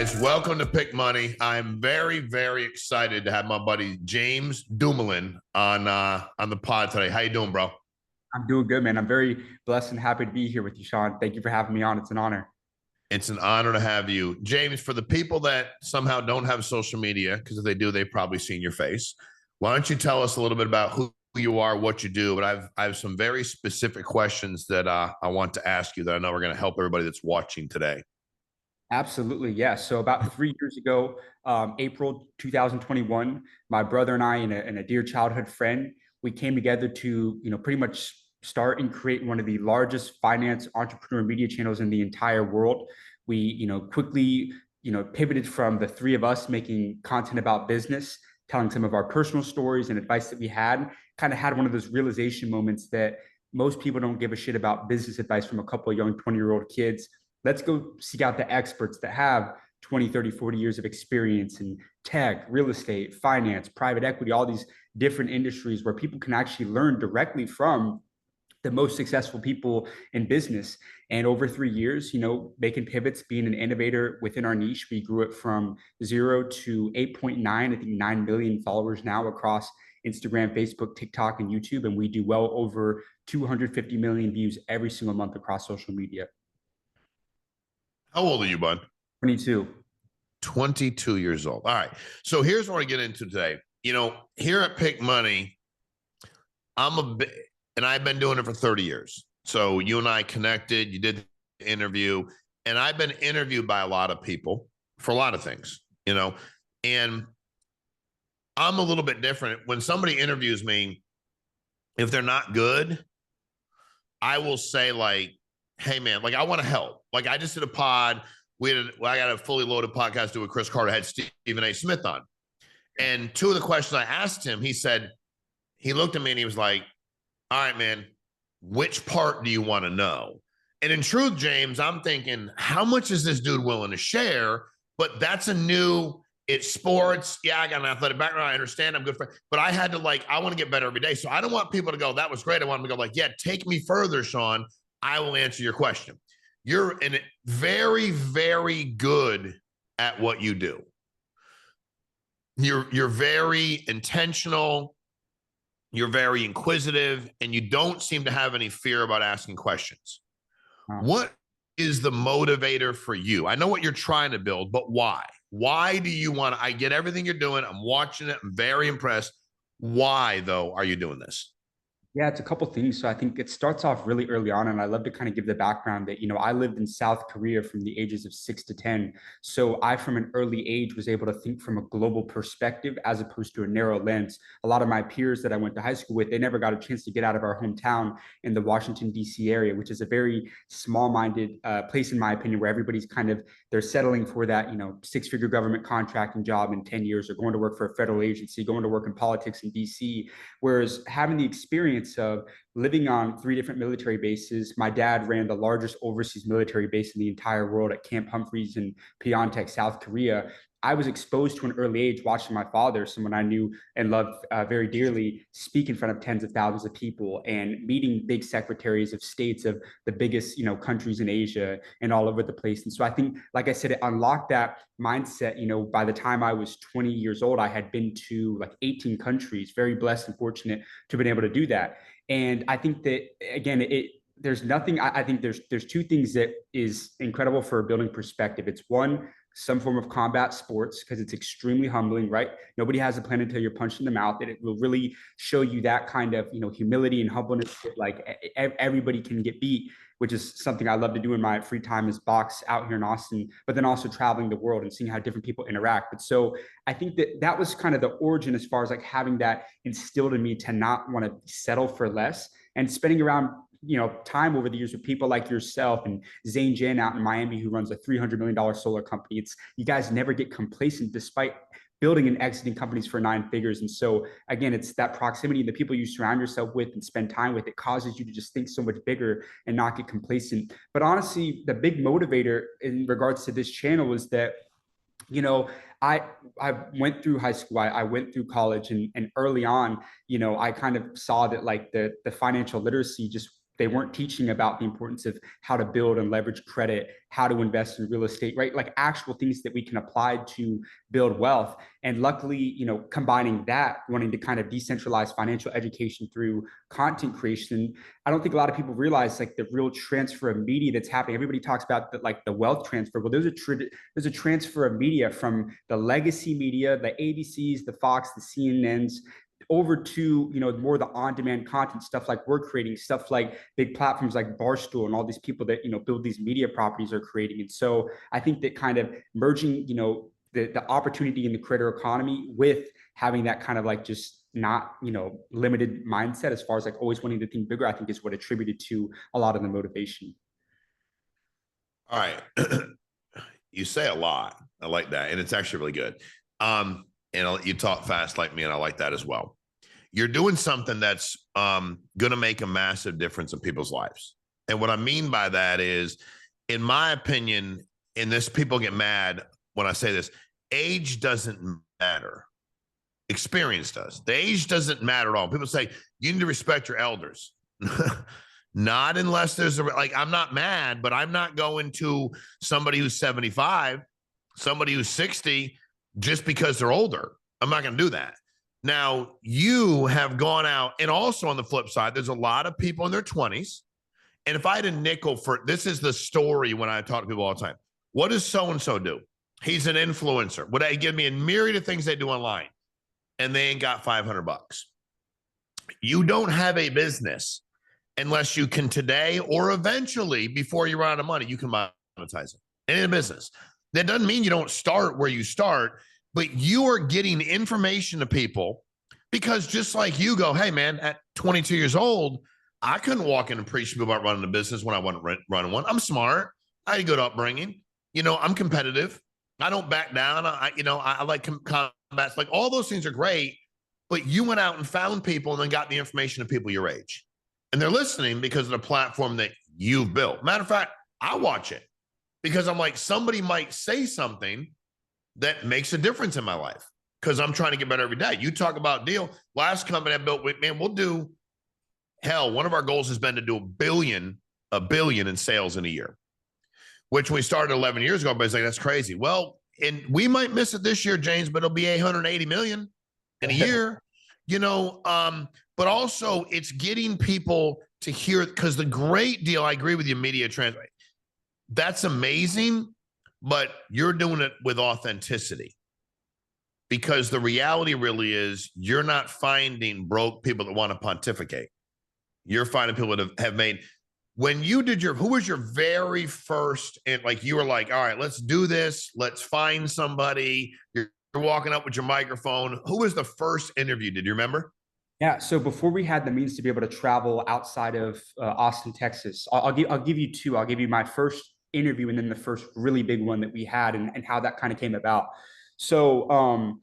guys, welcome to Pick Money. I'm very, very excited to have my buddy James Dumoulin on the pod today. How you doing, bro? I'm doing good, man. I'm very blessed and happy to be here with you, Sean. Thank you for having me on. It's an honor. It's an honor to have you. James, for the people that somehow don't have social media, because if they do, they've probably seen your face. Why don't you tell us a little bit about who you are, what you do? But I have some very specific questions that I want to ask you that I know are going to help everybody that's watching today. Absolutely, yes. So about 3 years ago, April 2021, my brother and I and a dear childhood friend, we came together to, pretty much start and create one of the largest finance entrepreneur media channels in the entire world. We, quickly, pivoted from the three of us making content about business, telling some of our personal stories and advice that we kind of had one of those realization moments that most people don't give a shit about business advice from a couple of young 20-year-old kids. Let's go seek out the experts that have 20, 30, 40 years of experience in tech, real estate, finance, private equity, all these different industries where people can actually learn directly from the most successful people in business. And over 3 years, making pivots, being an innovator within our niche, we grew it from 0 to 8.9, I think 9 million followers now across Instagram, Facebook, TikTok, and YouTube. And we do well over 250 million views every single month across social media. How old are you, bud? 22. 22 years old. All right. So here's what I get into today. Here at Pick Money, and I've been doing it for 30 years. So you and I connected, you did the interview, and I've been interviewed by a lot of people for a lot of things, and I'm a little bit different. When somebody interviews me, if they're not good, I will say like, hey man, like I want to help. Like I just did a pod. I got a fully loaded podcast to do with Chris Carter, had Stephen A. Smith on. And two of the questions I asked him, he looked at me and he was like, all right, man, which part do you want to know? And in truth, James, I'm thinking, how much is this dude willing to share? But it's sports. Yeah, I got an athletic background. I understand. I'm good for, but I had to I want to get better every day. So I don't want people to go, that was great. I want them to go like, yeah, take me further, Sean. I will answer your question. You're very, very good at what you do. You're very intentional. You're very inquisitive, and you don't seem to have any fear about asking questions. What is the motivator for you? I know what you're trying to build, but why? Why do you want to? I get everything you're doing. I'm watching it. I'm very impressed. Why, though, are you doing this? Yeah, it's a couple of things. So I think it starts off really early on, and I love to kind of give the background that, I lived in South Korea from the ages of 6 to 10. So I, from an early age, was able to think from a global perspective as opposed to a narrow lens. A lot of my peers that I went to high school with, they never got a chance to get out of our hometown in the Washington, D.C. area, which is a very small-minded place, in my opinion, where everybody's they're settling for that, six-figure government contracting job in 10 years, or going to work for a federal agency, going to work in politics in D.C. Whereas having the experience of living on 3 different military bases. My dad ran the largest overseas military base in the entire world at Camp Humphreys in Pyeongtaek, South Korea. I was exposed to an early age watching my father, someone I knew and loved very dearly, speak in front of tens of thousands of people and meeting big secretaries of states of the biggest, countries in Asia and all over the place. And so I think, like I said, it unlocked that mindset. By the time I was 20 years old, I had been to 18 countries, very blessed and fortunate to have been able to do that. And I think that, again, there's nothing, I think there's two things that is incredible for building perspective. It's one, some form of combat sports, because it's extremely humbling, right? Nobody has a plan until you're punched in the mouth. And it will really show you that kind of, humility and humbleness that everybody can get beat, which is something I love to do in my free time, is box out here in Austin, but then also traveling the world and seeing how different people interact. But so I think that was kind of the origin as far as having that instilled in me to not want to settle for less, and spending around time over the years with people like yourself and Zane Jen out in Miami, who runs a $300 million solar company. You guys never get complacent despite building and exiting companies for 9 figures. And so again, it's that proximity, the people you surround yourself with and spend time with, it causes you to just think so much bigger and not get complacent. But honestly, the big motivator in regards to this channel is that, I went through high school, I went through college, and early on, I kind of saw that the financial literacy just They weren't teaching about the importance of how to build and leverage credit, how to invest in real estate, right? Like actual things that we can apply to build wealth. And luckily, combining that, wanting to kind of decentralize financial education through content creation, I don't think a lot of people realize like the real transfer of media that's happening. Everybody talks about like the wealth transfer. Well, there's a transfer of media from the legacy media, the ABCs, the Fox, the CNNs, over to more the on-demand content stuff like we're creating, stuff like big platforms like Barstool and all these people that build these media properties are creating. And so I think that kind of merging the opportunity in the creator economy with having that kind of like just not limited mindset as far as like always wanting to think bigger, I think is what attributed to a lot of the motivation. All right. You say a lot. I like that. And it's actually really good. And you talk fast like me, and I like that as well. You're doing something that's going to make a massive difference in people's lives. And what I mean by that is, in my opinion, and this, people get mad when I say this, age doesn't matter. Experience does. The age doesn't matter at all. People say, you need to respect your elders. Not unless there's like, I'm not mad, but I'm not going to somebody who's 75, somebody who's 60, just because they're older. I'm not going to do that. Now, you have gone out, and also on the flip side, there's a lot of people in their 20s. And if I had a nickel for, this is the story when I talk to people all the time. What does so-and-so do? He's an influencer. Would they give me a myriad of things they do online? And they ain't got $500. You don't have a business unless you can today or eventually, before you run out of money, you can monetize it. In a business. That doesn't mean you don't start where you start, but you are getting information to people because just like you go, hey, man, at 22 years old, I couldn't walk in and preach to people about running a business when I wasn't running one. I'm smart. I had a good upbringing. I'm competitive. I don't back down. I like combats. Like all those things are great, but you went out and found people and then got the information to people your age. And they're listening because of the platform that you've built. Matter of fact, I watch it because I'm like, somebody might say something that makes a difference in my life because I'm trying to get better every day. You talk about deal. Last company I built with, man, we'll do, hell, one of our goals has been to do a billion in sales in a year, which we started 11 years ago. Everybody's like, that's crazy. Well, and we might miss it this year, James, but it'll be 880 million in a year, but also it's getting people to hear, because the great deal, I agree with you, media translate. That's amazing, but you're doing it with authenticity, because the reality really is you're not finding broke people that want to pontificate. You're finding people that have made, when you did who was your very first, and like, you were like, all right, let's do this. Let's find somebody. You're walking up with your microphone. Who was the first interview? Did you remember? Yeah. So before we had the means to be able to travel outside of Austin, Texas, I'll give you two. I'll give you my first interview and then the first really big one that we had, and how that kind of came about. So,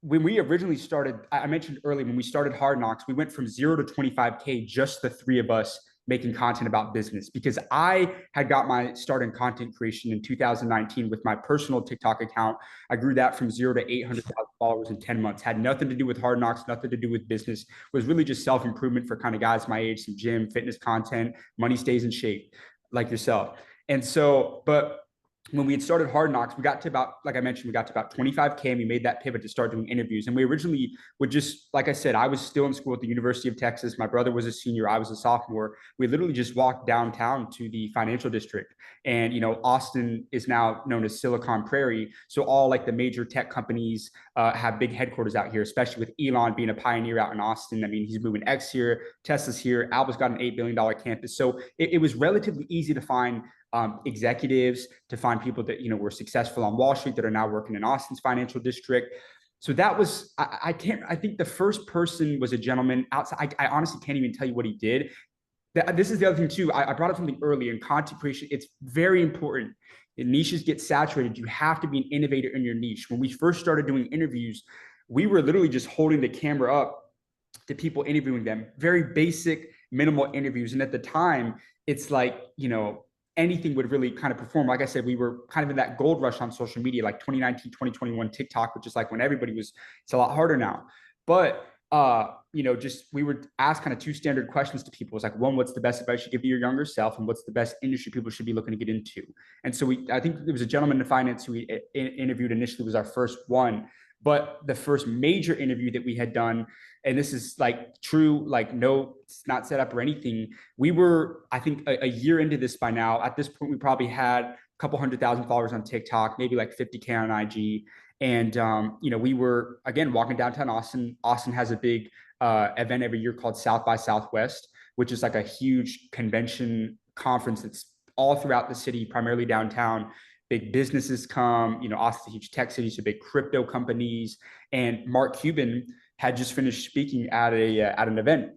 when we originally started, I mentioned earlier, when we started Hard Knocks, we went from 0 to 25K, just the three of us making content about business, because I had got my start in content creation in 2019 with my personal TikTok account. I grew that from 0 to 800,000 followers in 10 months. Had nothing to do with Hard Knocks, nothing to do with business. It was really just self-improvement for kind of guys my age, some gym, fitness content, money stays in shape, like yourself. And so, but when we had started Hard Knocks, we got to about, like I mentioned, we got to about 25K, and we made that pivot to start doing interviews. And we originally would just, like I said, I was still in school at the University of Texas. My brother was a senior. I was a sophomore. We literally just walked downtown to the financial district. And, Austin is now known as Silicon Prairie. So all like the major tech companies have big headquarters out here, especially with Elon being a pioneer out in Austin. I mean, he's moving X here, Tesla's here, Alba's got an $8 billion campus. So it was relatively easy to find executives, to find people that were successful on Wall Street that are now working in Austin's financial district. So that was, I think the first person was a gentleman outside. I honestly can't even tell you what he did. This is the other thing too. I brought up something earlier in content creation. It's very important. Niches get saturated. You have to be an innovator in your niche. When we first started doing interviews, we were literally just holding the camera up to people, interviewing them. Very basic, minimal interviews. And at the time, it's like, anything would really kind of perform. Like I said, we were kind of in that gold rush on social media, like 2019, 2021 TikTok, which is like when everybody was, it's a lot harder now. But just we would ask kind of two standard questions to people. It's like, one, what's the best advice you give to your younger self, and what's the best industry people should be looking to get into? And so I think there was a gentleman in finance who we interviewed initially, was our first one, but the first major interview that we had done, and this is like true, like no, it's not set up or anything. We were, I think, a year into this by now. At this point, we probably had a couple 100,000 followers on TikTok, maybe like 50K on IG. And we were again walking downtown Austin. Austin has a big event every year called South by Southwest, which is like a huge convention conference that's all throughout the city, primarily downtown. Big businesses come. Austin's a huge tech city, so big crypto companies. And Mark Cuban had just finished speaking at an event,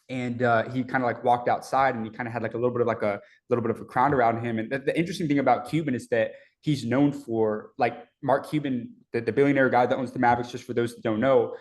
and he kind of like walked outside, and he kind of had like a little bit of a crowd around him. And the interesting thing about Cuban is that he's known for, like, Mark Cuban, the billionaire guy that owns the Mavericks, just for those that don't know,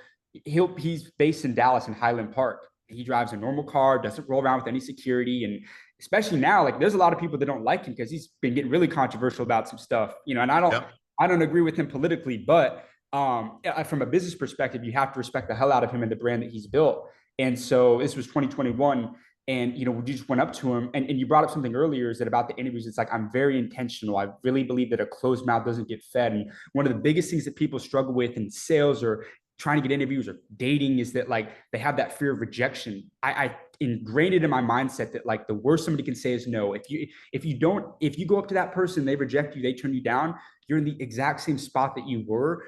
he's based in Dallas in Highland Park. He drives a normal car, doesn't roll around with any security. And especially now, like, there's a lot of people that don't like him because he's been getting really controversial about some stuff, and Yep. I don't agree with him politically, but from a business perspective, you have to respect the hell out of him and the brand that he's built. And so this was 2021. And we just went up to him, and you brought up something earlier, is that about the interviews, it's like, I'm very intentional. I really believe that a closed mouth doesn't get fed. And one of the biggest things that people struggle with in sales or trying to get interviews or dating is that, like, they have that fear of rejection. I ingrained it in my mindset that, like, the worst somebody can say is no. If you go up to that person, they reject you, they turn you down, you're in the exact same spot that you were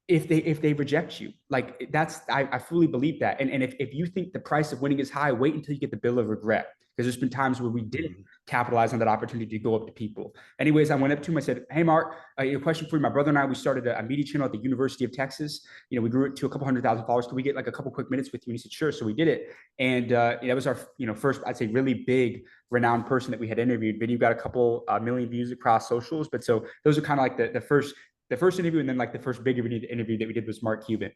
if they reject you. Like, I fully believe that. And if you think the price of winning is high, wait until you get the bill of regret, because there's been times where we didn't capitalize on that opportunity to go up to people. Anyways, I went up to him, I said, hey Mark, a question for you. My brother and I, we started a media channel at the University of Texas. We grew it to a couple 100,000 followers. Could we get like a couple quick minutes with you? And he said, sure. So we did it. And that was our first, I'd say, really big renowned person that we had interviewed. Video got a couple million views across socials. But so those are kind of like the first interview, and then like the first big interview that we did was Mark Cuban.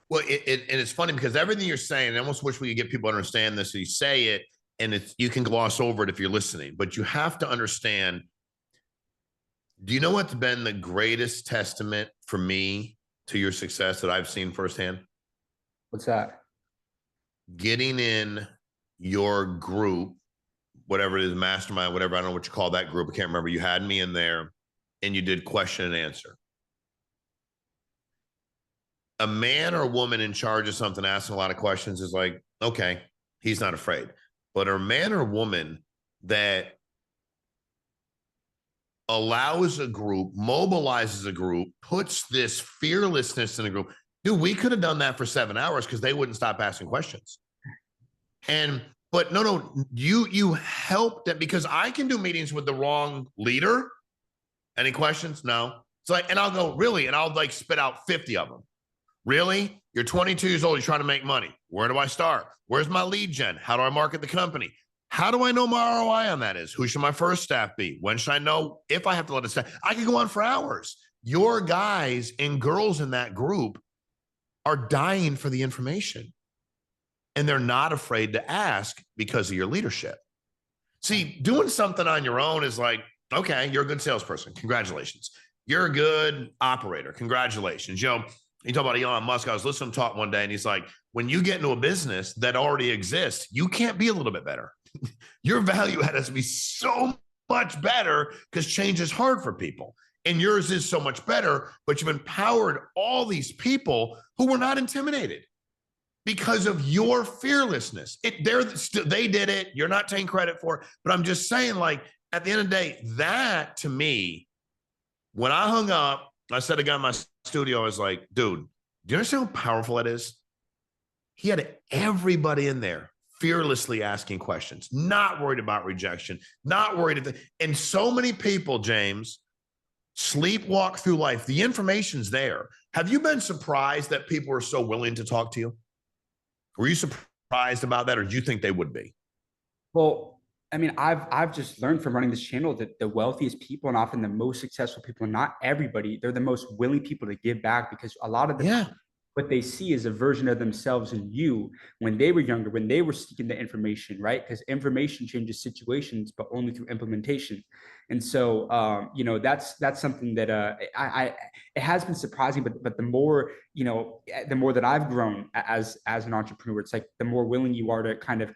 Well, and it's funny because everything you're saying, I almost wish we could get people to understand this. So you say it, and you can gloss over it if you're listening, but you have to understand. Do you know what's been the greatest testament for me to your success that I've seen firsthand? What's that? Getting in your group, whatever it is, mastermind, whatever, I don't know what you call that group. I can't remember. You had me in there, and you did question and answer. A man or a woman in charge of something asking a lot of questions is like, okay, he's not afraid. But a man or a woman that allows a group, mobilizes a group, puts this fearlessness in a group. Dude, we could have done that for 7 hours because they wouldn't stop asking questions. But no, you helped them, because I can do meetings with the wrong leader. Any questions? No. It's like, and I'll go, really? And I'll like spit out 50 of them. Really? You're 22 years old. You're trying to make money. Where do I start? Where's my lead gen? How do I market the company? How do I know my ROI on that is? Who should my first staff be? When should I know if I have to let it staff? I could go on for hours. Your guys and girls in that group are dying for the information, and they're not afraid to ask because of your leadership. See, doing something on your own is like, okay, you're a good salesperson. Congratulations. You're a good operator. Congratulations. You talk about Elon Musk. I was listening to him talk one day, and he's like, when you get into a business that already exists, you can't be a little bit better. Your value add has to be so much better because change is hard for people. And yours is so much better, but you've empowered all these people who were not intimidated because of your fearlessness. They did it. You're not taking credit for it. But I'm just saying, like, at the end of the day, that to me, when I hung up, I said to a guy in my studio, I was like, dude, do you understand how powerful that is? He had everybody in there fearlessly asking questions, not worried about rejection, not worried. And so many people, James, sleepwalk through life. The information's there. Have you been surprised that people are so willing to talk to you? Were you surprised about that, or do you think they would be? Well, I mean, I've just learned from running this channel that the wealthiest people and often the most successful people, not everybody, they're the most willing people to give back, because a lot of the Yeah. what they see is a version of themselves in you when they were younger, when they were seeking the information, right? Because information changes situations, but only through implementation. And so, that's something that it has been surprising, but the more the more that I've grown as an entrepreneur, it's like the more willing you are to kind of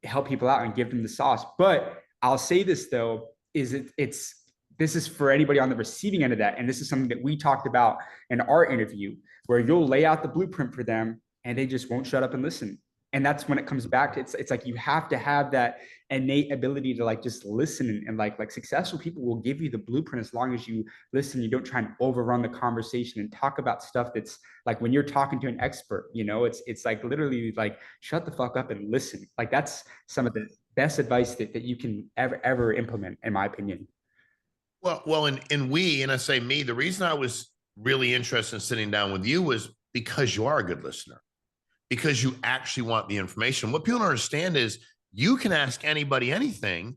help people out and give them the sauce. But I'll say this though, it's this is for anybody on the receiving end of that, and this is something that we talked about in our interview, where you'll lay out the blueprint for them and they just won't shut up and listen. And that's when it comes back to it's like you have to have that innate ability to like just listen, and like successful people will give you the blueprint as long as you listen. You don't try and overrun the conversation and talk about stuff that's like when you're talking to an expert, it's like literally like shut the fuck up and listen. Like that's some of the best advice that you can ever implement, in my opinion. And I say me, the reason I was really interested in sitting down with you was because you are a good listener, because you actually want the information. What people don't understand is you can ask anybody anything,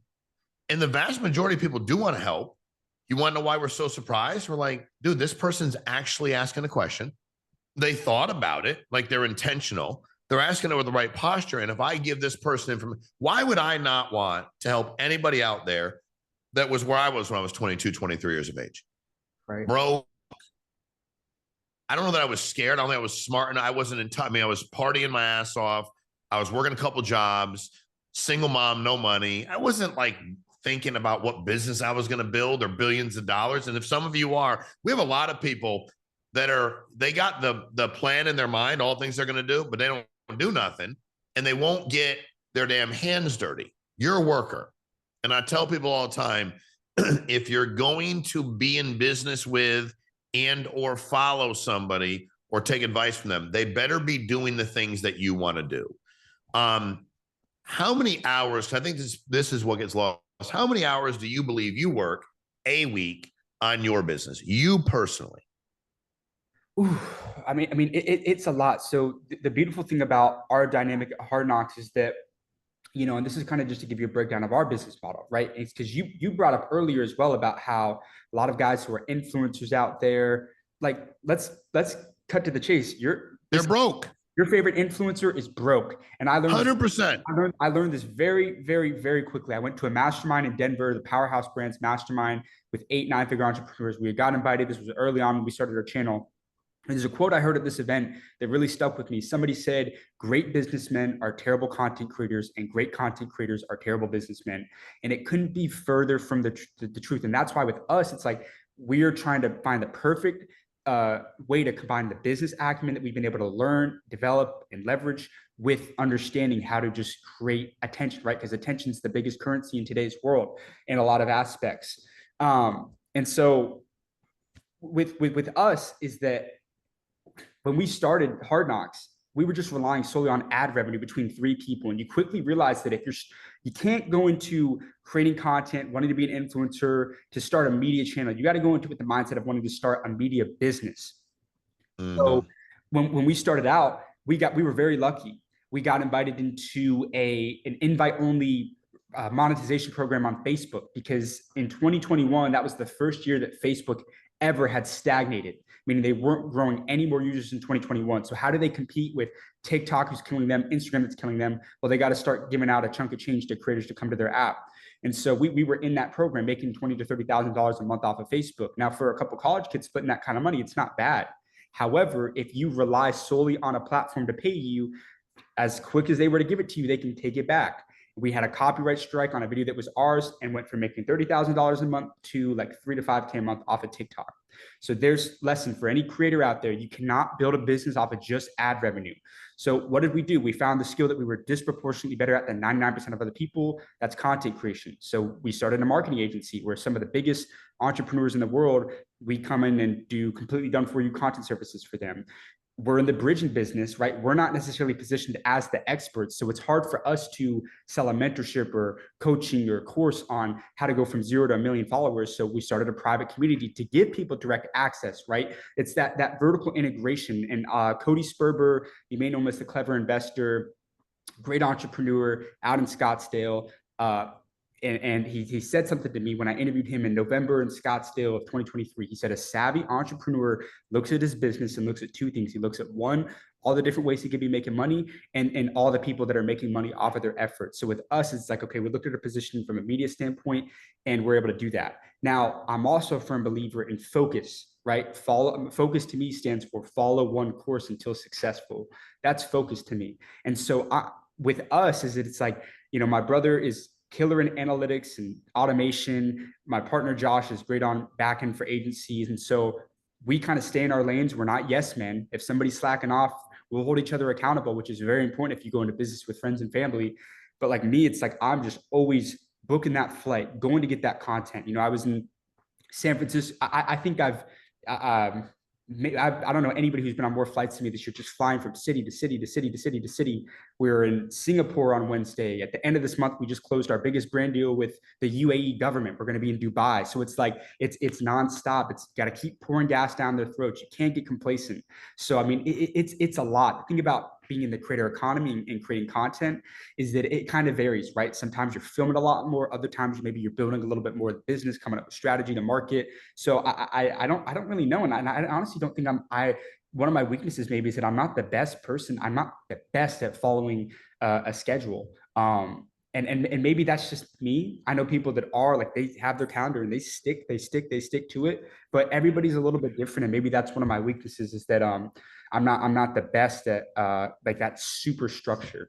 and the vast majority of people do want to help. You want to know why we're so surprised? We're like, dude, this person's actually asking a question. They thought about it, like they're intentional. They're asking it with the right posture. And if I give this person information, why would I not want to help anybody out there that was where I was when I was 22, 23 years of age? Right. Bro, I don't know that I was scared. I don't think I was smart enough. I wasn't in touch. I mean, I was partying my ass off. I was working a couple jobs, single mom, no money. I wasn't like thinking about what business I was going to build or billions of dollars. And if some of you are, we have a lot of people they got the plan in their mind, all things they're going to do, but they don't do nothing, and they won't get their damn hands dirty. You're a worker. And I tell people all the time, if you're going to be in business with and or follow somebody or take advice from them, they better be doing the things that you want to do. How many hours, I think this is what gets lost. How many hours do you believe you work a week on your business, you personally? Ooh, it's a lot. So the beautiful thing about our dynamic at Hard Knocks is that, and this is kind of just to give you a breakdown of our business model, right? It's because you brought up earlier as well about how a lot of guys who are influencers out there, like let's cut to the chase. They're broke. Your favorite influencer is broke, and I learned 100%. I learned this very, very, very quickly. I went to a mastermind in Denver, the Powerhouse Brands Mastermind, with 8, 9 figure entrepreneurs. We got invited. This was early on when we started our channel. And there's a quote I heard at this event that really stuck with me. Somebody said, "Great businessmen are terrible content creators, and great content creators are terrible businessmen." And it couldn't be further from the truth. And that's why with us, it's like we are trying to find the perfect way to combine the business acumen that we've been able to learn, develop, and leverage with understanding how to just create attention, right? Because attention is the biggest currency in today's world in a lot of aspects. And so with us is that when we started Hard Knocks, we were just relying solely on ad revenue between 3 people. And you quickly realize that you can't go into creating content, wanting to be an influencer, to start a media channel. You got to go into it with the mindset of wanting to start a media business. Mm-hmm. So when we started out, we were very lucky. We got invited into an invite-only monetization program on Facebook, because in 2021, that was the first year that Facebook ever had stagnated, meaning they weren't growing any more users in 2021. So how do they compete with TikTok, who's killing them, Instagram, that's killing them? Well, they got to start giving out a chunk of change to creators to come to their app. And so we were in that program making $20,000 to $30,000 a month off of Facebook. Now, for a couple of college kids splitting that kind of money, it's not bad. However, if you rely solely on a platform to pay you, as quick as they were to give it to you, they can take it back. We had a copyright strike on a video that was ours and went from making $30,000 a month to like 3 to 5K a month off of TikTok. So there's lesson for any creator out there. You cannot build a business off of just ad revenue. So what did we do? We found the skill that we were disproportionately better at than 99% of other people. That's content creation. So we started a marketing agency where some of the biggest entrepreneurs in the world, we come in and do completely done for you content services for them. We're in the bridging business, right? We're not necessarily positioned as the experts. So it's hard for us to sell a mentorship or coaching or course on how to go from 0 to 1 million followers. So we started a private community to give people direct access, right? It's that vertical integration. And Cody Sperber, you may know him as the Clever Investor, great entrepreneur out in Scottsdale. and he said something to me when I interviewed him in November in Scottsdale of 2023. He said a savvy entrepreneur looks at his business and looks at two things. He looks at one, all the different ways he could be making money, and all the people that are making money off of their efforts. So with us, it's like, okay, we looked at a position from a media standpoint and we're able to do that. Now, I'm also a firm believer in focus, right? Focus to me stands for follow one course until successful. That's focus to me. And so with us is that it's like, my brother is killer in analytics and automation. My partner Josh is great on back end for agencies. And so we kind of stay in our lanes. We're not yes men. If somebody's slacking off, we'll hold each other accountable, which is very important if you go into business with friends and family. But like me, it's like I'm just always booking that flight, going to get that content. I was in San Francisco. I think I don't know anybody who's been on more flights than me this year, just flying from city to city to city to city to city. We're in Singapore on Wednesday. At the end of this month, we just closed our biggest brand deal with the UAE government. We're going to be in Dubai. So it's like, it's nonstop. It's got to keep pouring gas down their throats. You can't get complacent. So, I mean, it's a lot. The thing about being in the creator economy and creating content is that it kind of varies, right? Sometimes you're filming a lot more. Other times maybe you're building a little bit more of the business, coming up with strategy to market. So I don't really know. And I honestly don't think one of my weaknesses maybe is that I'm not the best person. I'm not the best at following a schedule. And maybe that's just me. I know people that are like, they have their calendar and they stick to it, but everybody's a little bit different. And maybe that's one of my weaknesses is that, I'm not the best at like that super structure.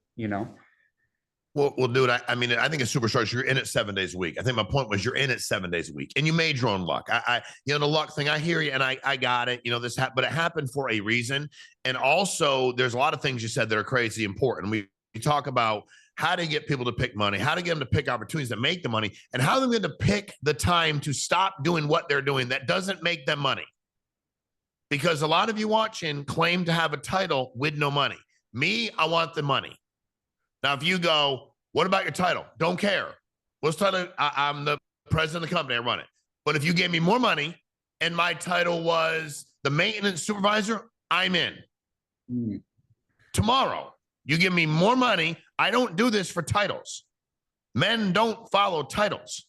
Well, dude, I mean, I think it's super structured. You're in it 7 days a week. I think my point was you're in it 7 days a week, and you made your own luck. The luck thing. I hear you, and I got it. But it happened for a reason. And also, there's a lot of things you said that are crazy important. We talk about how to get people to pick money, how to get them to pick opportunities that make the money, and how they're going to pick the time to stop doing what they're doing that doesn't make them money. Because a lot of you watching claim to have a title with no money. Me, I want the money. Now, if you go, what about your title? Don't care. What's title? I'm the president of the company. I run it. But if you gave me more money and my title was the maintenance supervisor, I'm in. Tomorrow, you give me more money. I don't do this for titles. Men don't follow titles.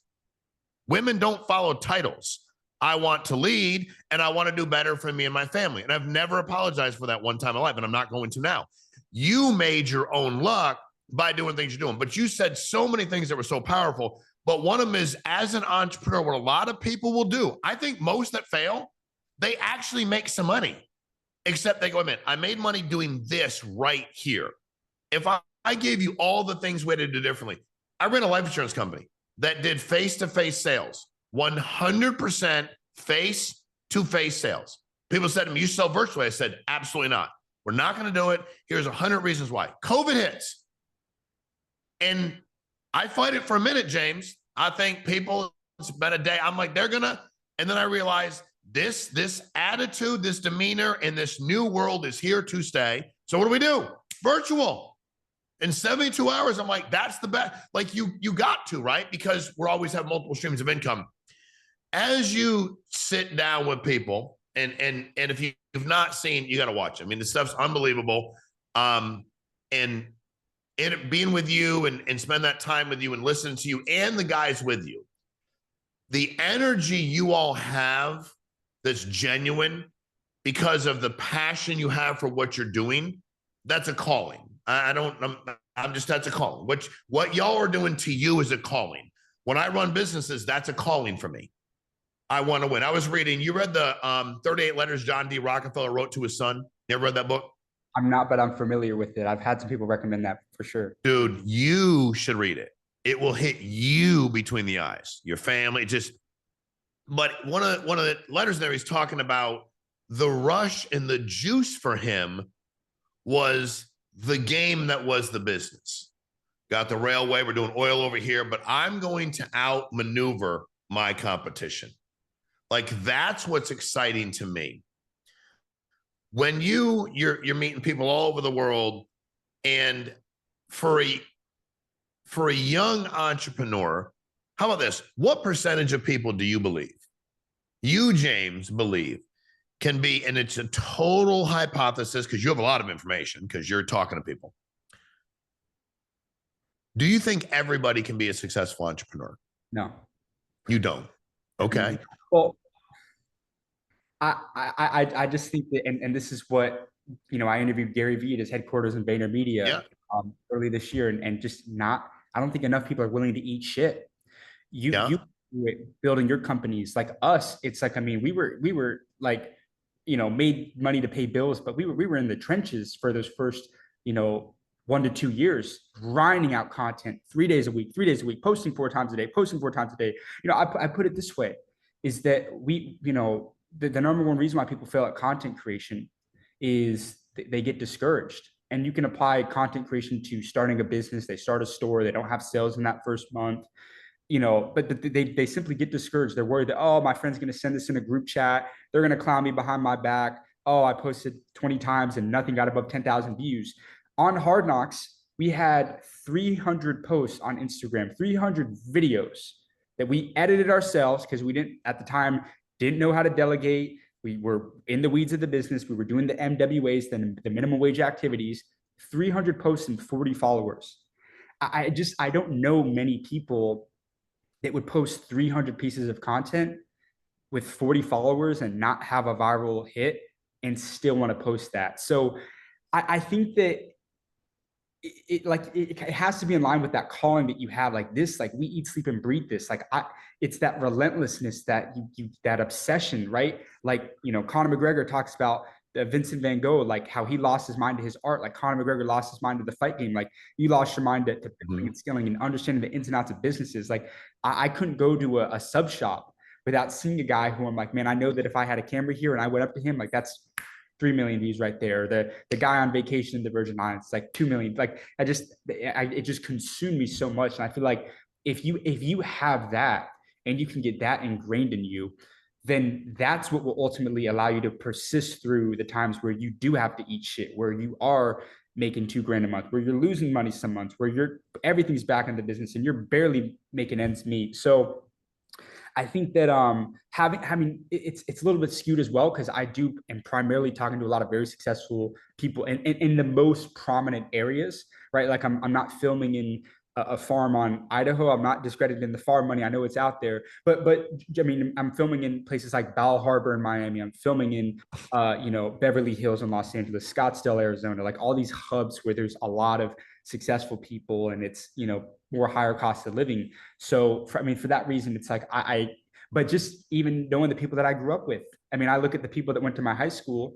Women don't follow titles. I want to lead and I want to do better for me and my family. And I've never apologized for that one time in life, and I'm not going to now. You made your own luck by doing things you're doing, but you said so many things that were so powerful. But one of them is, as an entrepreneur, what a lot of people will do, I think most that fail, they actually make some money, except they go, man, I made money doing this right here. If I gave you all the things we had to do differently, I ran a life insurance company that did face-to-face sales. 100% face-to-face sales. People said to me, you sell virtually. I said, absolutely not. We're not going to do it. Here's 100 reasons why. COVID hits. And I fight it for a minute, James. I think people, it's been a day. I'm like, they're going to, and then I realized this attitude, this demeanor, and this new world is here to stay. So what do? Virtual. In 72 hours, I'm like, that's the best. Like you got to, right? Because we're always have multiple streams of income. As you sit down with people, and if you've not seen, you got to watch. I mean, the stuff's unbelievable. And being with you and spend that time with you and listen to you and the guys with you, the energy you all have that's genuine because of the passion you have for what you're doing, that's a calling. That's a calling. What y'all are doing to you is a calling. When I run businesses, that's a calling for me. I want to win. I was reading, you read the 38 letters John D. Rockefeller wrote to his son. You ever read that book? I'm not, but I'm familiar with it. I've had some people recommend that for sure. Dude, you should read it. It will hit you between the eyes, your family, but one of the letters there, he's talking about the rush and the juice for him was the game that was the business. Got the railway, we're doing oil over here, but I'm going to outmaneuver my competition. Like, that's what's exciting to me. When you're meeting people all over the world, and for a young entrepreneur, how about this? What percentage of people do you believe, you, James, believe can be, and it's a total hypothesis because you have a lot of information because you're talking to people. Do you think everybody can be a successful entrepreneur? No, You don't. Okay. well, I just think that, and this is what, I interviewed Gary Vee at his headquarters in VaynerMedia Yeah. early this year, and just not, I don't think enough people are willing to eat shit. You Yeah. do it building your companies like us. It's like, I mean, we were like, made money to pay bills, but we were in the trenches for those first, 1 to 2 years, grinding out content 3 days a week, 3 days a week, posting 4 times a day, posting 4 times a day. I put it this way, is that the number one reason why people fail at content creation is they get discouraged. And you can apply content creation to starting a business. They start a store, they don't have sales in that first month, but they simply get discouraged. They're worried that, oh, my friend's going to send this in a group chat. They're going to clown me behind my back. Oh, I posted 20 times and nothing got above 10,000 views. On Hard Knocks, we had 300 posts on Instagram, 300 videos that we edited ourselves because we didn't, at the time, didn't know how to delegate. We were in the weeds of the business. We were doing the MWAs, the minimum wage activities, 300 posts and 40 followers. I don't know many people that would post 300 pieces of content with 40 followers and not have a viral hit and still want to post that. So I think that it has to be in line with that calling that you have, like this, like we eat, sleep, and breathe this. It's that relentlessness, that that obsession, right? Like, Conor McGregor talks about Vincent Van Gogh, like how he lost his mind to his art. Like Conor McGregor lost his mind to the fight game. Like you lost your mind to building and scaling and understanding the ins and outs of businesses. Like I couldn't go to a sub shop without seeing a guy who I'm like, man, I know that if I had a camera here and I went up to him, like that's 3 million views right there. The guy on vacation in the Virgin Islands, like 2 million. Like it just consumed me so much. And I feel like if you have that and you can get that ingrained in you, then that's what will ultimately allow you to persist through the times where you do have to eat shit, where you are making $2 grand a month, where you're losing money some months, where everything's back in the business and you're barely making ends meet. So I think that having it's a little bit skewed as well, because I do am primarily talking to a lot of very successful people in the most prominent areas, right? Like I'm not filming in a farm on Idaho. I'm not discrediting the farm money. I know it's out there, but I mean, I'm filming in places like Bal Harbor in Miami. I'm filming in Beverly Hills in Los Angeles, Scottsdale, Arizona, like all these hubs where there's a lot of successful people and it's more higher cost of living. So for that reason, it's like but just even knowing the people that I grew up with. I mean, I look at the people that went to my high school.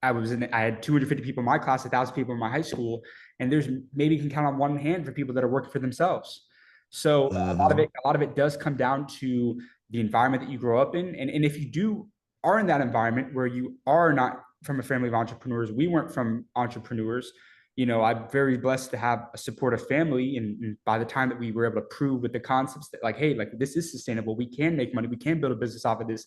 I had 250 people in my class, 1,000 people in my high school, and there's maybe you can count on one hand for people that are working for themselves. So a lot of it does come down to the environment that you grow up in, and if you are in that environment where you are not from a family of entrepreneurs, we weren't from entrepreneurs. I'm very blessed to have a supportive family, and by the time that we were able to prove with the concepts that, like, hey, like this is sustainable, we can make money, we can build a business off of this,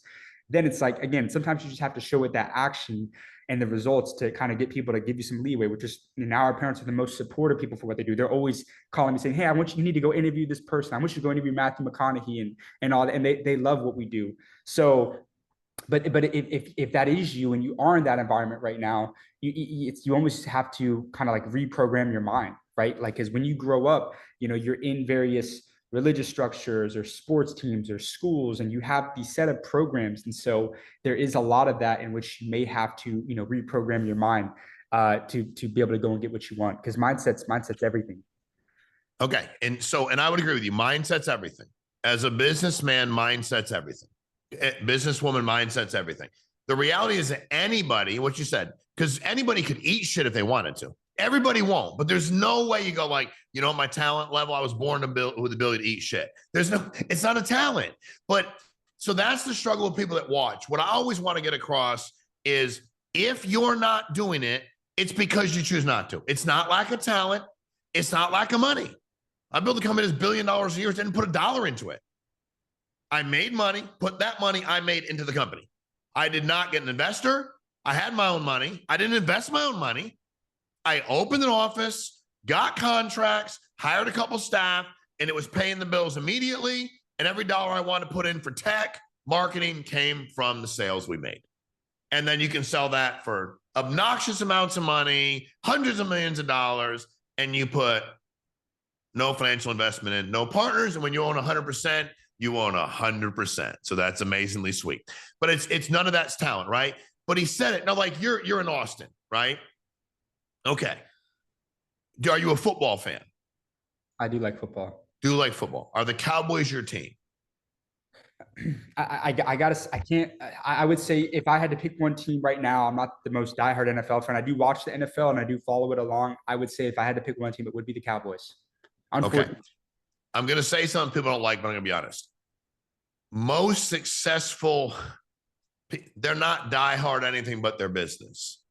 then it's like, again, sometimes you just have to show it that action and the results to kind of get people to give you some leeway, which is, now our parents are the most supportive people for what they do. They're always calling me saying, hey, you need to go interview this person. I want you to go interview Matthew McConaughey and all that. And they love what we do. So, but if that is you and you are in that environment right now, you almost have to kind of like reprogram your mind, right? Like, because when you grow up, you're in various religious structures or sports teams or schools, and you have these set of programs, and so there is a lot of that in which you may have to reprogram your mind to be able to go and get what you want, because mindset's everything. Okay. And I would agree with you. Mindset's everything. As a businessman, mindset's everything. Businesswoman, mindset's everything. The reality is that anybody, what you said, because anybody could eat shit if they wanted to. Everybody won't, but there's no way you go like, my talent level, I was born with the ability to eat shit. It's not a talent. But so that's the struggle of people that watch. What I always want to get across is if you're not doing it, it's because you choose not to. It's not lack of talent. It's not lack of money. I built a company that's $1 billion a year, didn't put a dollar into it. I made money, put that money I made into the company. I did not get an investor. I had my own money. I didn't invest my own money. I opened an office, got contracts, hired a couple staff, and it was paying the bills immediately. And every dollar I wanted to put in for tech, marketing came from the sales we made. And then you can sell that for obnoxious amounts of money, hundreds of millions of dollars, and you put no financial investment in, no partners. And when you own 100%, you own 100%. So that's amazingly sweet. But it's none of that's talent, right? But he said it. Now, like you're in Austin, right? Okay. Are you a football fan? I do like football. Do you like football? Are the Cowboys your team? I gotta, I can't, I would say if I had to pick one team right now, I'm not the most diehard NFL fan. I do watch the NFL and I do follow it along. I would say if I had to pick one team, it would be the Cowboys. Okay. Unfortunately, I'm going to say something people don't like, but I'm going to be honest. Most successful, they're not diehard anything but their business.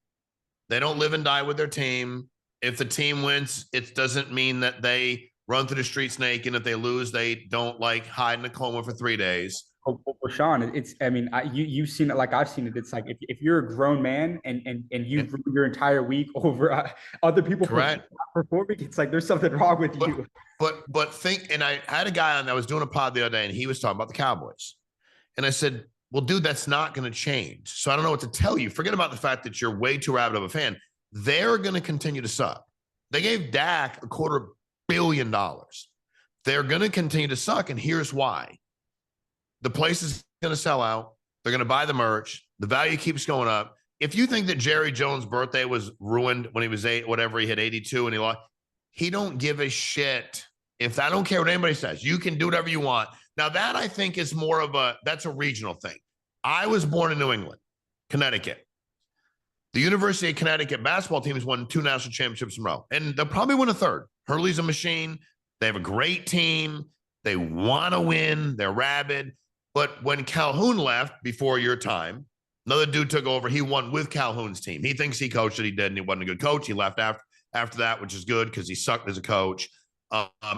They don't live and die with their team. If the team wins, it doesn't mean that they run through the streets naked. If they lose, they don't like hide in a coma for 3 days. Sean, it's, I mean, you've seen it like I've seen it. It's like if you're a grown man and you've ruined your entire week over other people Correct. performing, it's like there's something wrong with you. But think, and I had a guy on, I was doing a pod the other day, and he was talking about the Cowboys. And I said, well, dude, that's not going to change. So I don't know what to tell you. Forget about the fact that you're way too rabid of a fan. They're going to continue to suck. They gave Dak $250 million. They're going to continue to suck. And here's why. The place is going to sell out. They're going to buy the merch. The value keeps going up. If you think that Jerry Jones' birthday was ruined when he was whatever, he hit 82 and he lost, he don't give a shit. If I don't care what anybody says, you can do whatever you want. Now that I think is more of that's a regional thing. I was born in New England, Connecticut. The University of Connecticut basketball team has won 2 national championships in a row, and they'll probably win a third. Hurley's a machine. They have a great team. They want to win. They're rabid. But when Calhoun left before your time, another dude took over. He won with Calhoun's team. He thinks he coached it. He did, and he wasn't a good coach. He left after that, which is good because he sucked as a coach,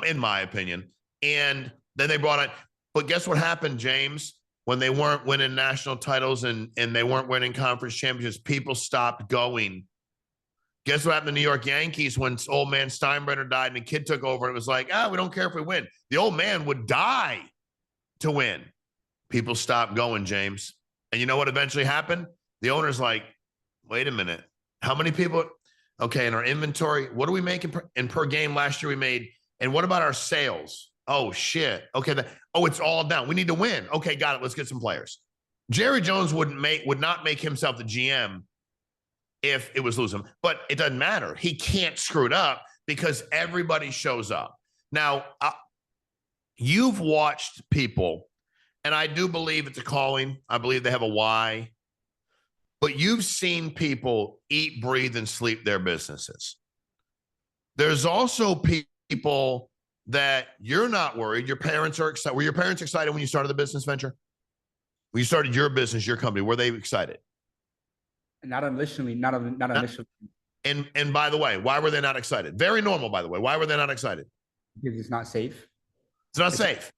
in my opinion. And then they brought it. But guess what happened, James? When they weren't winning national titles and they weren't winning conference championships, people stopped going. Guess what happened to the New York Yankees when old man Steinbrenner died and the kid took over? And it was like, we don't care if we win. The old man would die to win. People stopped going, James. And you know what eventually happened? The owner's like, wait a minute. How many people? Okay, in our inventory, what are we making per game? Last year we made, and what about our sales? Oh, shit. Okay. It's all down. We need to win. Okay, got it. Let's get some players. Jerry Jones would not make himself the GM if it was losing. But it doesn't matter. He can't screw it up because everybody shows up. Now, you've watched people, and I do believe it's a calling. I believe they have a why. But you've seen people eat, breathe, and sleep their businesses. There's also people that you're not worried. Your parents are excited. Were your parents excited when you started the business venture? When you started your business, your company, were they excited? Not initially. Not initially. And by the way, why were they not excited? Very normal, by the way. Why were they not excited? Because it's not safe. It's not safe.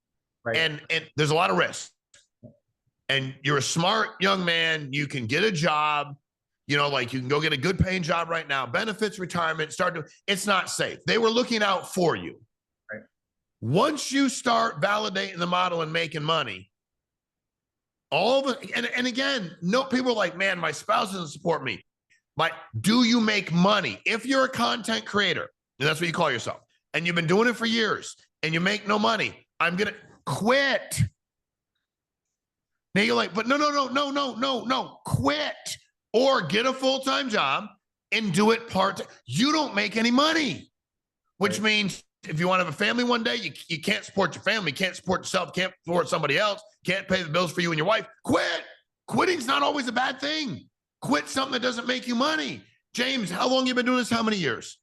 Right. And there's a lot of risk. And you're a smart young man. You can get a job. Like you can go get a good paying job right now. Benefits, retirement, it's not safe. They were looking out for you. Right. Once you start validating the model and making money, and again, no, people are like, man, my spouse doesn't support me. Do you make money? If you're a content creator, and that's what you call yourself, and you've been doing it for years and you make no money, I'm going to quit. Now you're like, but no, quit or get a full-time job and do it part-time. You don't make any money, which means if you want to have a family one day, you can't support your family, can't support yourself, can't support somebody else, can't pay the bills for you and your wife. Quit. Quitting's not always a bad thing. Quit something that doesn't make you money. James, how long have you been doing this? How many years?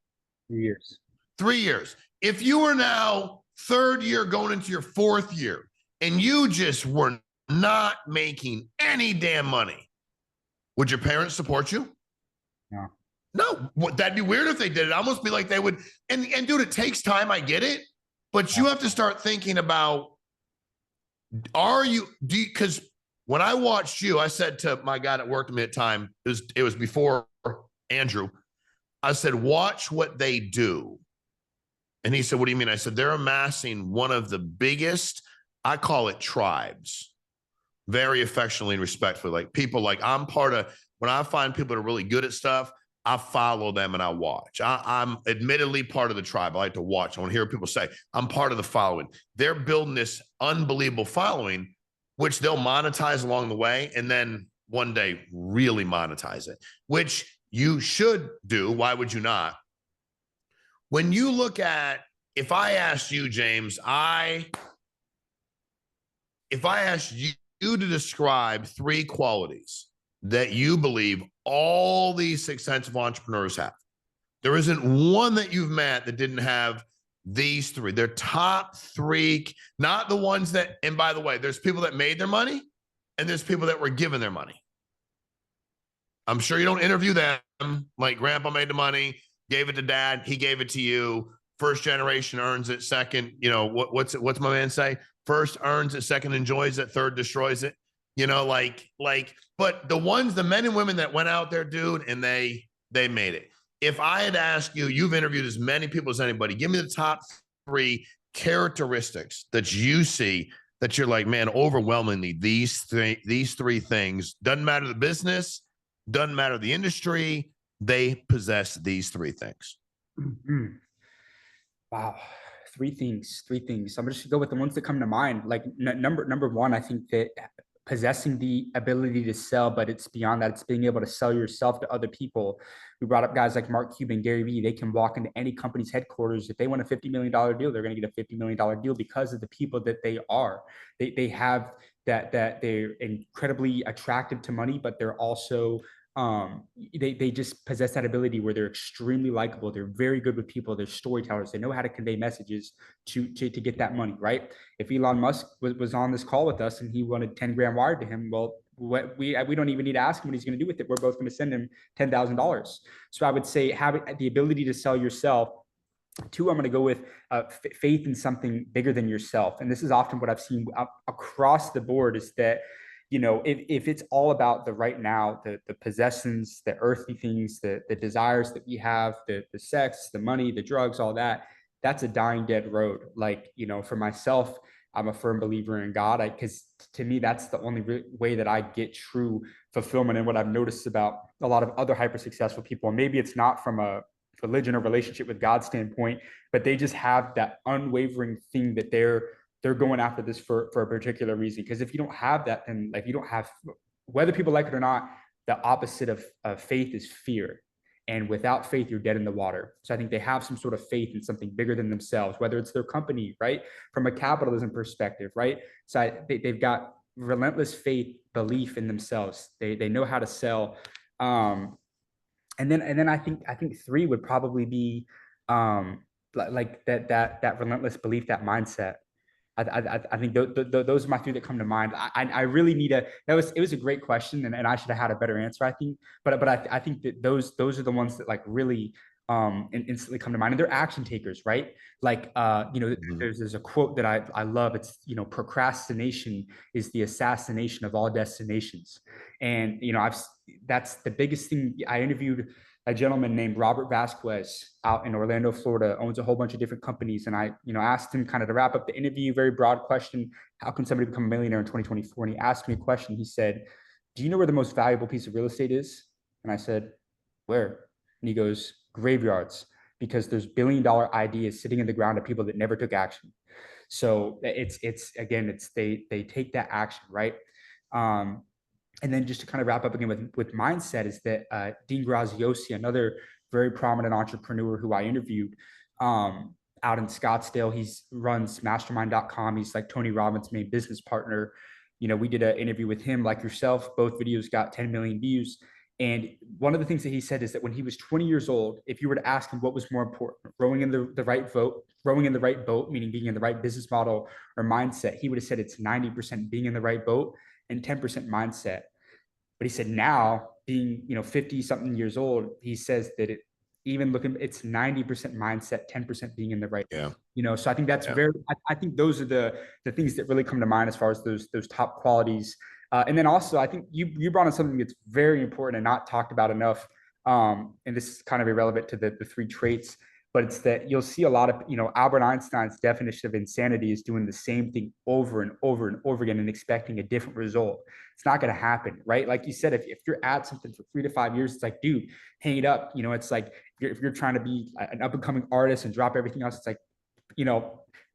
3 years. 3 years. If you are now third year going into your fourth year and you just were not making any damn money, would your parents support you? No. No, that'd be weird if they did. It almost be like they would. And dude, it takes time. I get it, but you have to start thinking about: because when I watched you, I said to my guy that worked with me at the time, it was before Andrew. I said, watch what they do, and he said, "What do you mean?" I said, they're amassing one of the biggest. I call it tribes, very affectionately and respectfully. Like people, like I'm part of. When I find people that are really good at stuff, I follow them and I watch. I'm admittedly part of the tribe. I like to watch. I want to hear what people say. I'm part of the following. They're building this unbelievable following, which they'll monetize along the way, and then one day really monetize it, which you should do. Why would you not? When you look at, if I asked you, James, if I asked you to describe three qualities that you believe all these successful entrepreneurs have, there isn't one that you've met that didn't have these three. They're top three, not the ones that, and by the way, there's people that made their money and there's people that were given their money. I'm sure you don't interview them like grandpa made the money, gave it to dad, he gave it to you. First generation earns it, second, what's my man say? First earns it, second enjoys it, third destroys it. But the ones, the men and women that went out there, dude, and they made it. If I had asked you, you've interviewed as many people as anybody, give me the top three characteristics that you see that you're like, man, overwhelmingly, these three things, doesn't matter the business, doesn't matter the industry, they possess these three things. Mm-hmm. Wow. Three things. I'm just gonna go with the ones that come to mind. Like number one, I think that possessing the ability to sell, but it's beyond that. It's being able to sell yourself to other people. We brought up guys like Mark Cuban, Gary Vee. They can walk into any company's headquarters. If they want a $50 million deal, they're going to get a $50 million deal because of the people that they are. They have that they're incredibly attractive to money, but they're also they just possess that ability where they're extremely likable. They're very good with people. They're storytellers. They know how to convey messages to get that money, right? If Elon Musk was on this call with us and he wanted 10 grand wired to him, well, we don't even need to ask him what he's going to do with it. We're both going to send him $10,000. So I would say having the ability to sell yourself. Two, I'm going to go with faith in something bigger than yourself. And this is often what I've seen across the board is that, if it's all about the right now, the possessions, the earthly things, the desires that we have, the sex, the money, the drugs, all that, that's a dying dead road. Like, for myself, I'm a firm believer in God, because to me, that's the only way that I get true fulfillment. And what I've noticed about a lot of other hyper successful people, and maybe it's not from a religion or relationship with God standpoint, but they just have that unwavering thing that they're going after this for a particular reason. Because if you don't have that, then like you don't have, whether people like it or not, the opposite of faith is fear. And without faith, you're dead in the water. So I think they have some sort of faith in something bigger than themselves, whether it's their company, right? From a capitalism perspective, right? So they've got relentless faith, belief in themselves. They know how to sell. And then I think three would probably be like that relentless belief, that mindset. I think those are my three that come to mind. I really need it was a great question, and I should have had a better answer, I think. But I think that those are the ones that like really instantly come to mind, and they're action takers, right? Like there's a quote that I love. It's, procrastination is the assassination of all destinations. And that's the biggest thing. I interviewed a gentleman named Robert Vasquez out in Orlando, Florida, owns a whole bunch of different companies. And I, asked him kind of to wrap up the interview, very broad question. How can somebody become a millionaire in 2024? And he asked me a question. He said, do you know where the most valuable piece of real estate is? And I said, where? And he goes, graveyards, because there's $1 billion ideas sitting in the ground of people that never took action. So it's they take that action, right? And then just to kind of wrap up again with mindset is that Dean Graziosi, another very prominent entrepreneur who I interviewed out in Scottsdale, he's runs mastermind.com. He's like Tony Robbins' main business partner. We did an interview with him like yourself. Both videos got 10 million views. And one of the things that he said is that when he was 20 years old, if you were to ask him what was more important, rowing in the right boat, meaning being in the right business model or mindset, he would have said it's 90% being in the right boat and 10% mindset. But he said now, being 50 something years old, he says that it's 90% mindset, 10% being in the right. Yeah. So I think that's I think those are the things that really come to mind as far as those top qualities. And then also, I think you brought in something that's very important and not talked about enough. And this is kind of irrelevant to the three traits. but it's that you'll see a lot of, Albert Einstein's definition of insanity is doing the same thing over and over and over again and expecting a different result. It's not going to happen, right? Like you said, if you're at something for 3 to 5 years, it's like, dude, hang it up. It's like if you're trying to be an up and coming artist and drop everything else, it's like,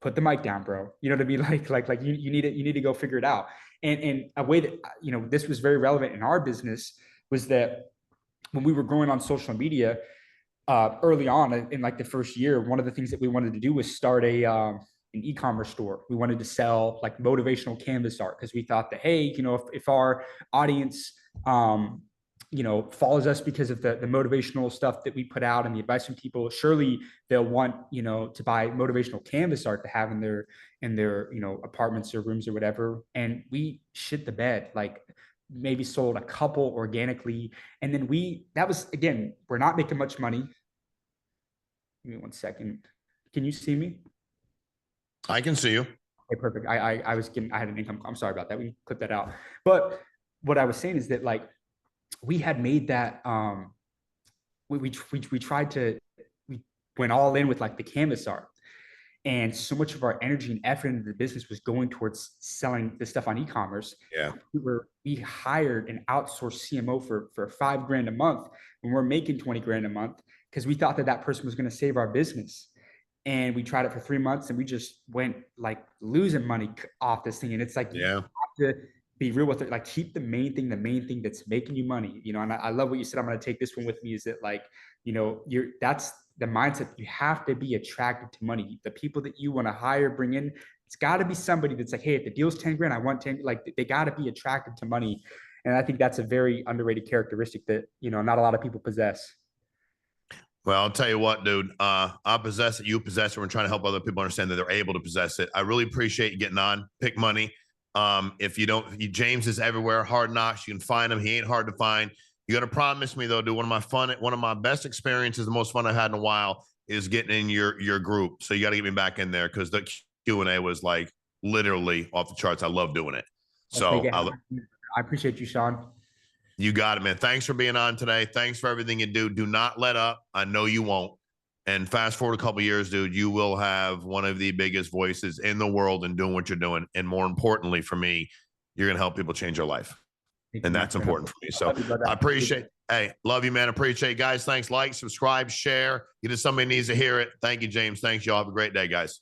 put the mic down, bro. You know, to be like you need to go figure it out. And a way that, this was very relevant in our business was that when we were growing on social media, early on in like the first year, one of the things that we wanted to do was start an e-commerce store. We wanted to sell like motivational canvas art because we thought that, hey, if our audience, follows us because of the motivational stuff that we put out and the advice from people, surely they'll want, to buy motivational canvas art to have in their, apartments or rooms or whatever. And we shit the bed, like maybe sold a couple organically. And then that was, again, we're not making much money. Give me 1 second. Can you see me? I can see you. Okay, perfect. I had an income. I'm sorry about that. We can clip that out. But what I was saying is that like we had made that we tried to, we went all in with like the canvas art. And so much of our energy and effort into the business was going towards selling this stuff on e-commerce. Yeah. We hired an outsourced CMO for $5,000 a month when we're making 20 grand a month, because we thought that person was going to save our business. And we tried it for 3 months and we just went like losing money off this thing. And it's like, yeah, you have to be real with it. Like keep the main thing that's making you money, and I love what you said. I'm going to take this one with me, is that like, that's the mindset. You have to be attracted to money. The people that you want to hire, bring in, it's got to be somebody that's like, hey, if the deal's 10 grand, I want 10, like they got to be attracted to money. And I think that's a very underrated characteristic that, not a lot of people possess. Well, I'll tell you what, dude. I possess it. You possess it. We're trying to help other people understand that they're able to possess it. I really appreciate you getting on. Pick money. If you don't, James is everywhere. Hard Knocks. You can find him. He ain't hard to find. You got to promise me though, dude. One of my best experiences, the most fun I've had in a while, is getting in your group. So you got to get me back in there because the Q&A was like literally off the charts. I love doing it. So I appreciate you, Sean. You got it, man. Thanks for being on today. Thanks for everything you do. Do not let up. I know you won't. And fast forward a couple of years, dude, you will have one of the biggest voices in the world in doing what you're doing. And more importantly for me, you're going to help people change their life. And that's important for me. So I appreciate, hey, love you, man. Appreciate it. Guys, thanks. Like, subscribe, share. Somebody needs to hear it. Thank you, James. Thanks, y'all. Have a great day, guys.